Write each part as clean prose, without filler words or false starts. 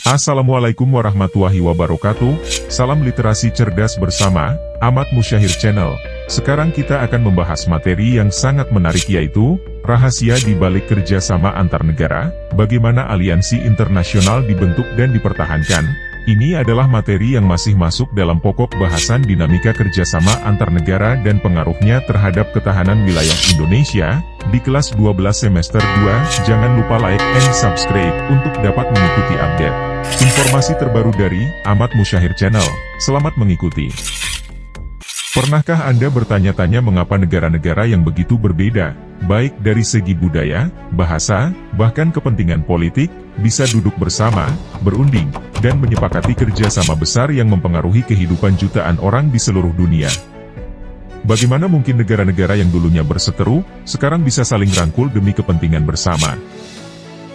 Assalamualaikum warahmatullahi wabarakatuh, salam literasi cerdas bersama Ahmad Musyahir Channel. Sekarang kita akan membahas materi yang sangat menarik yaitu, rahasia di balik kerjasama antar negara, bagaimana aliansi internasional dibentuk dan dipertahankan. Ini adalah materi yang masih masuk dalam pokok bahasan dinamika kerjasama antar negara dan pengaruhnya terhadap ketahanan wilayah Indonesia. Di kelas 12 semester 2, jangan lupa like and subscribe untuk dapat mengikuti update informasi terbaru dari Ahmad Musyahir Channel. Selamat mengikuti. Pernahkah Anda bertanya-tanya mengapa negara-negara yang begitu berbeda, baik dari segi budaya, bahasa, bahkan kepentingan politik, bisa duduk bersama, berunding, dan menyepakati kerjasama besar yang mempengaruhi kehidupan jutaan orang di seluruh dunia? Bagaimana mungkin negara-negara yang dulunya berseteru, sekarang bisa saling rangkul demi kepentingan bersama?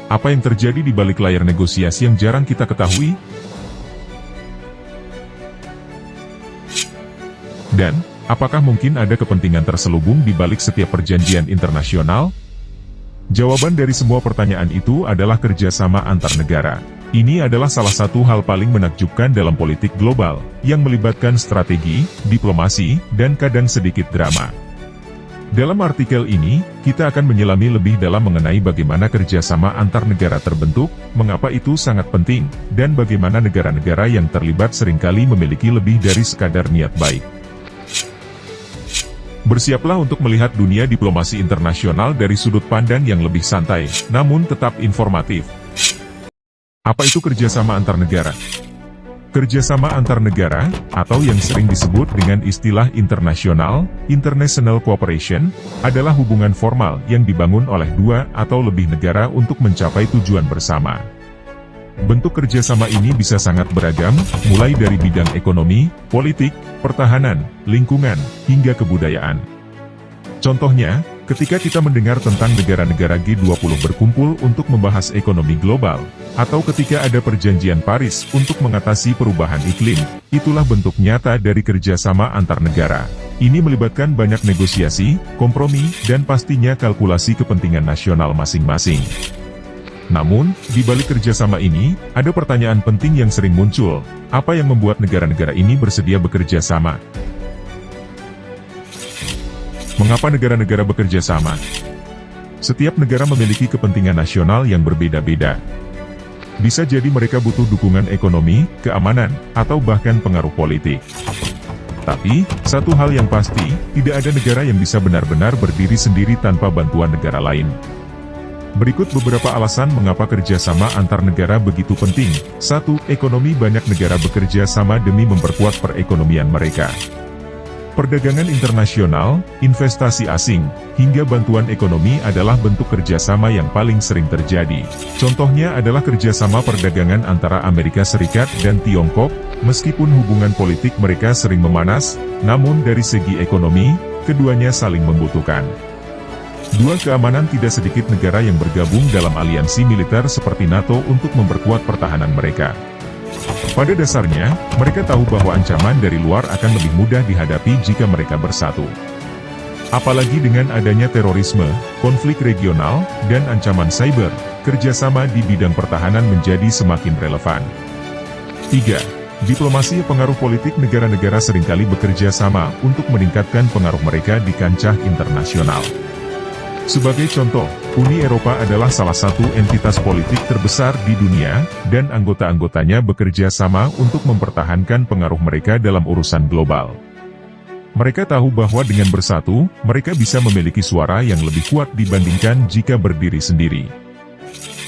Apa yang terjadi di balik layar negosiasi yang jarang kita ketahui? Dan, apakah mungkin ada kepentingan terselubung di balik setiap perjanjian internasional? Jawaban dari semua pertanyaan itu adalah kerjasama antar negara. Ini adalah salah satu hal paling menakjubkan dalam politik global, yang melibatkan strategi, diplomasi, dan kadang sedikit drama. Dalam artikel ini, kita akan menyelami lebih dalam mengenai bagaimana kerjasama antar negara terbentuk, mengapa itu sangat penting, dan bagaimana negara-negara yang terlibat seringkali memiliki lebih dari sekadar niat baik. Bersiaplah untuk melihat dunia diplomasi internasional dari sudut pandang yang lebih santai, namun tetap informatif. Apa itu kerjasama antar negara? Kerjasama antar negara, atau yang sering disebut dengan istilah internasional, international cooperation, adalah hubungan formal yang dibangun oleh dua atau lebih negara untuk mencapai tujuan bersama. Bentuk kerjasama ini bisa sangat beragam, mulai dari bidang ekonomi, politik, pertahanan, lingkungan, hingga kebudayaan. Contohnya, ketika kita mendengar tentang negara-negara G20 berkumpul untuk membahas ekonomi global, atau ketika ada perjanjian Paris untuk mengatasi perubahan iklim, itulah bentuk nyata dari kerjasama antar negara. Ini melibatkan banyak negosiasi, kompromi, dan pastinya kalkulasi kepentingan nasional masing-masing. Namun, di balik kerjasama ini, ada pertanyaan penting yang sering muncul. Apa yang membuat negara-negara ini bersedia bekerja sama? Mengapa negara-negara bekerja sama? Setiap negara memiliki kepentingan nasional yang berbeda-beda. Bisa jadi mereka butuh dukungan ekonomi, keamanan, atau bahkan pengaruh politik. Tapi, satu hal yang pasti, tidak ada negara yang bisa benar-benar berdiri sendiri tanpa bantuan negara lain. Berikut beberapa alasan mengapa kerjasama antar negara begitu penting. 1. Ekonomi. Banyak negara bekerja sama demi memperkuat perekonomian mereka. Perdagangan internasional, investasi asing, hingga bantuan ekonomi adalah bentuk kerjasama yang paling sering terjadi. Contohnya adalah kerjasama perdagangan antara Amerika Serikat dan Tiongkok. Meskipun hubungan politik mereka sering memanas, namun dari segi ekonomi, keduanya saling membutuhkan. 2. Keamanan. Tidak sedikit negara yang bergabung dalam aliansi militer seperti NATO untuk memperkuat pertahanan mereka. Pada dasarnya, mereka tahu bahwa ancaman dari luar akan lebih mudah dihadapi jika mereka bersatu. Apalagi dengan adanya terorisme, konflik regional, dan ancaman cyber, kerjasama di bidang pertahanan menjadi semakin relevan. 3. Diplomasi. Pengaruh politik. Negara-negara seringkali bekerja sama untuk meningkatkan pengaruh mereka di kancah internasional. Sebagai contoh, Uni Eropa adalah salah satu entitas politik terbesar di dunia, dan anggota-anggotanya bekerja sama untuk mempertahankan pengaruh mereka dalam urusan global. Mereka tahu bahwa dengan bersatu, mereka bisa memiliki suara yang lebih kuat dibandingkan jika berdiri sendiri.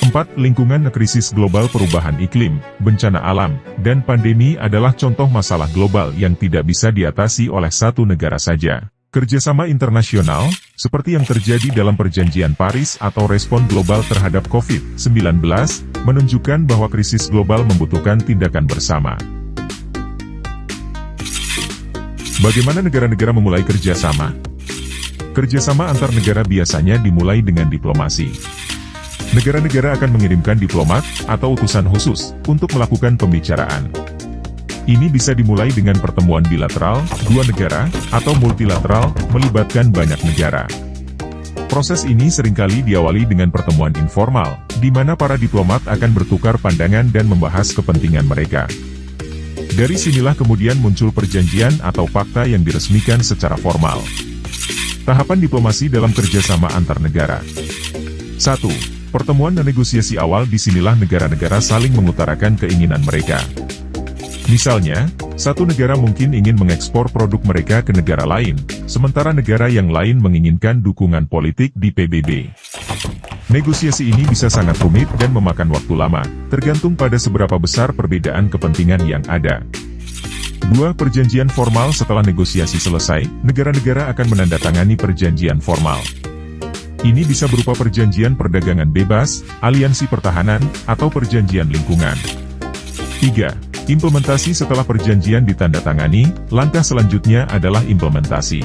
4. Lingkungan. Krisis global, perubahan iklim, bencana alam, dan pandemi adalah contoh masalah global yang tidak bisa diatasi oleh satu negara saja. Kerjasama internasional, seperti yang terjadi dalam perjanjian Paris atau respon global terhadap COVID-19, menunjukkan bahwa krisis global membutuhkan tindakan bersama. Bagaimana negara-negara memulai kerjasama? Kerjasama antar negara biasanya dimulai dengan diplomasi. Negara-negara akan mengirimkan diplomat atau utusan khusus untuk melakukan pembicaraan. Ini bisa dimulai dengan pertemuan bilateral, dua negara, atau multilateral, melibatkan banyak negara. Proses ini seringkali diawali dengan pertemuan informal, di mana para diplomat akan bertukar pandangan dan membahas kepentingan mereka. Dari sinilah kemudian muncul perjanjian atau fakta yang diresmikan secara formal. Tahapan diplomasi dalam kerjasama antar negara. 1. Pertemuan dan negosiasi awal. Disinilah negara-negara saling mengutarakan keinginan mereka. Misalnya, satu negara mungkin ingin mengekspor produk mereka ke negara lain, sementara negara yang lain menginginkan dukungan politik di PBB. Negosiasi ini bisa sangat rumit dan memakan waktu lama, tergantung pada seberapa besar perbedaan kepentingan yang ada. 2. Perjanjian formal. Setelah negosiasi selesai, negara-negara akan menandatangani perjanjian formal. Ini bisa berupa perjanjian perdagangan bebas, aliansi pertahanan, atau perjanjian lingkungan. 3. Implementasi. Setelah perjanjian ditandatangani, langkah selanjutnya adalah implementasi.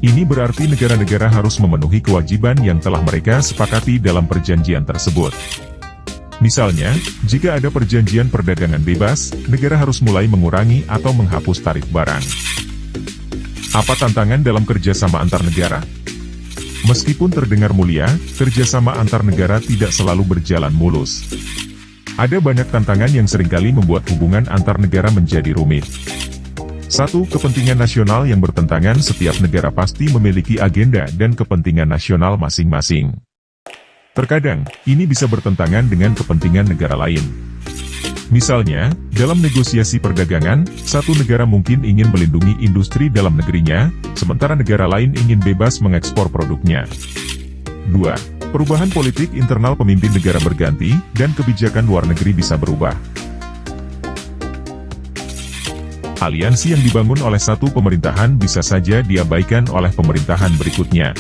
Ini berarti negara-negara harus memenuhi kewajiban yang telah mereka sepakati dalam perjanjian tersebut. Misalnya, jika ada perjanjian perdagangan bebas, negara harus mulai mengurangi atau menghapus tarif barang. Apa tantangan dalam kerjasama antar negara? Meskipun terdengar mulia, kerjasama antar negara tidak selalu berjalan mulus. Ada banyak tantangan yang seringkali membuat hubungan antar negara menjadi rumit. 1. Kepentingan nasional yang bertentangan. Setiap negara pasti memiliki agenda dan kepentingan nasional masing-masing. Terkadang, ini bisa bertentangan dengan kepentingan negara lain. Misalnya, dalam negosiasi perdagangan, satu negara mungkin ingin melindungi industri dalam negerinya, sementara negara lain ingin bebas mengekspor produknya. 2. Perubahan politik internal. Pemimpin negara berganti, dan kebijakan luar negeri bisa berubah. Aliansi yang dibangun oleh satu pemerintahan bisa saja diabaikan oleh pemerintahan berikutnya.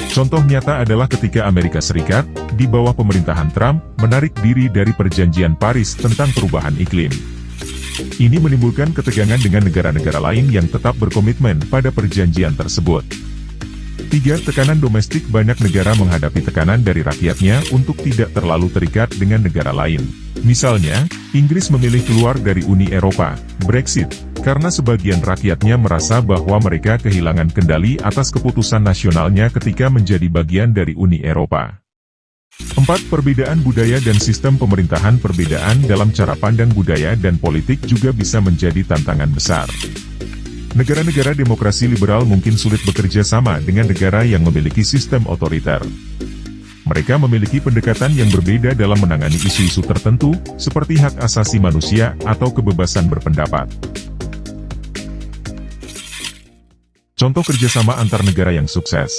Contoh nyata adalah ketika Amerika Serikat, di bawah pemerintahan Trump, menarik diri dari Perjanjian Paris tentang perubahan iklim. Ini menimbulkan ketegangan dengan negara-negara lain yang tetap berkomitmen pada perjanjian tersebut. 3. Tekanan domestik. Banyak negara menghadapi tekanan dari rakyatnya untuk tidak terlalu terikat dengan negara lain. Misalnya, Inggris memilih keluar dari Uni Eropa, Brexit, karena sebagian rakyatnya merasa bahwa mereka kehilangan kendali atas keputusan nasionalnya ketika menjadi bagian dari Uni Eropa. 4. Perbedaan budaya dan sistem pemerintahan. Perbedaan dalam cara pandang budaya dan politik juga bisa menjadi tantangan besar. Negara-negara demokrasi liberal mungkin sulit bekerja sama dengan negara yang memiliki sistem otoriter. Mereka memiliki pendekatan yang berbeda dalam menangani isu-isu tertentu, seperti hak asasi manusia atau kebebasan berpendapat. Contoh kerjasama antar negara yang sukses.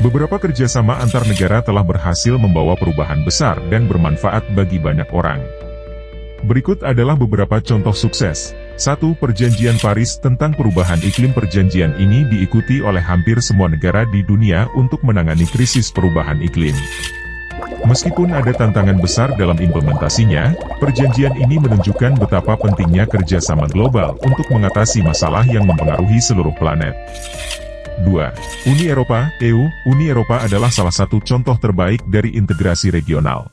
Beberapa kerjasama antar negara telah berhasil membawa perubahan besar dan bermanfaat bagi banyak orang. Berikut adalah beberapa contoh sukses. 1. Perjanjian Paris tentang perubahan iklim. Perjanjian ini diikuti oleh hampir semua negara di dunia untuk menangani krisis perubahan iklim. Meskipun ada tantangan besar dalam implementasinya, perjanjian ini menunjukkan betapa pentingnya kerjasama global untuk mengatasi masalah yang mempengaruhi seluruh planet. 2. Uni Eropa, EU. Uni Eropa adalah salah satu contoh terbaik dari integrasi regional.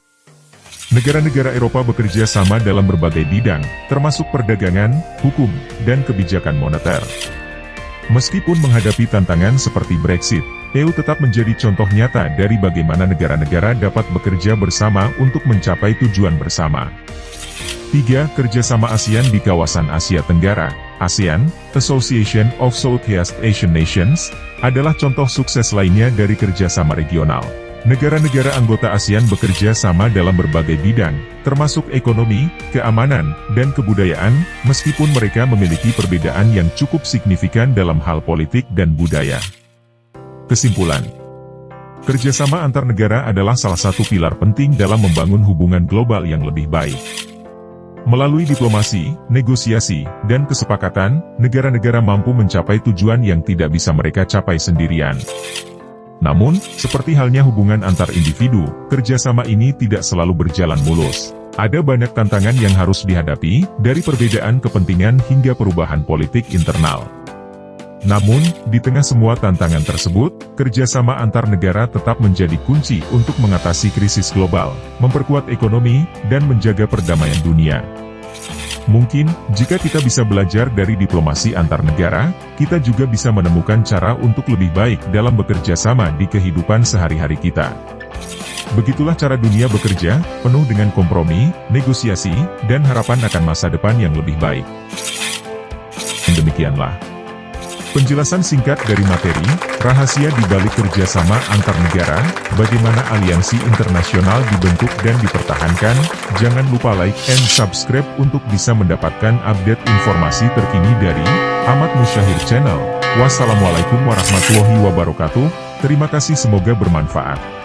Negara-negara Eropa bekerja sama dalam berbagai bidang, termasuk perdagangan, hukum, dan kebijakan moneter. Meskipun menghadapi tantangan seperti Brexit, EU tetap menjadi contoh nyata dari bagaimana negara-negara dapat bekerja bersama untuk mencapai tujuan bersama. 3. Kerjasama ASEAN di kawasan Asia Tenggara. ASEAN, Association of Southeast Asian Nations, adalah contoh sukses lainnya dari kerjasama regional. Negara-negara anggota ASEAN bekerja sama dalam berbagai bidang, termasuk ekonomi, keamanan, dan kebudayaan, meskipun mereka memiliki perbedaan yang cukup signifikan dalam hal politik dan budaya. Kesimpulan: kerjasama antar negara adalah salah satu pilar penting dalam membangun hubungan global yang lebih baik. Melalui diplomasi, negosiasi, dan kesepakatan, negara-negara mampu mencapai tujuan yang tidak bisa mereka capai sendirian. Namun, seperti halnya hubungan antar individu, kerjasama ini tidak selalu berjalan mulus. Ada banyak tantangan yang harus dihadapi, dari perbedaan kepentingan hingga perubahan politik internal. Namun, di tengah semua tantangan tersebut, kerjasama antar negara tetap menjadi kunci untuk mengatasi krisis global, memperkuat ekonomi, dan menjaga perdamaian dunia. Mungkin, jika kita bisa belajar dari diplomasi antar negara, kita juga bisa menemukan cara untuk lebih baik dalam bekerja sama di kehidupan sehari-hari kita. Begitulah cara dunia bekerja, penuh dengan kompromi, negosiasi, dan harapan akan masa depan yang lebih baik. Demikianlah penjelasan singkat dari materi, rahasia di balik kerjasama antar negara, bagaimana aliansi internasional dibentuk dan dipertahankan. Jangan lupa like and subscribe untuk bisa mendapatkan update informasi terkini dari Ahmad Musyahir Channel. Wassalamualaikum warahmatullahi wabarakatuh. Terima kasih, semoga bermanfaat.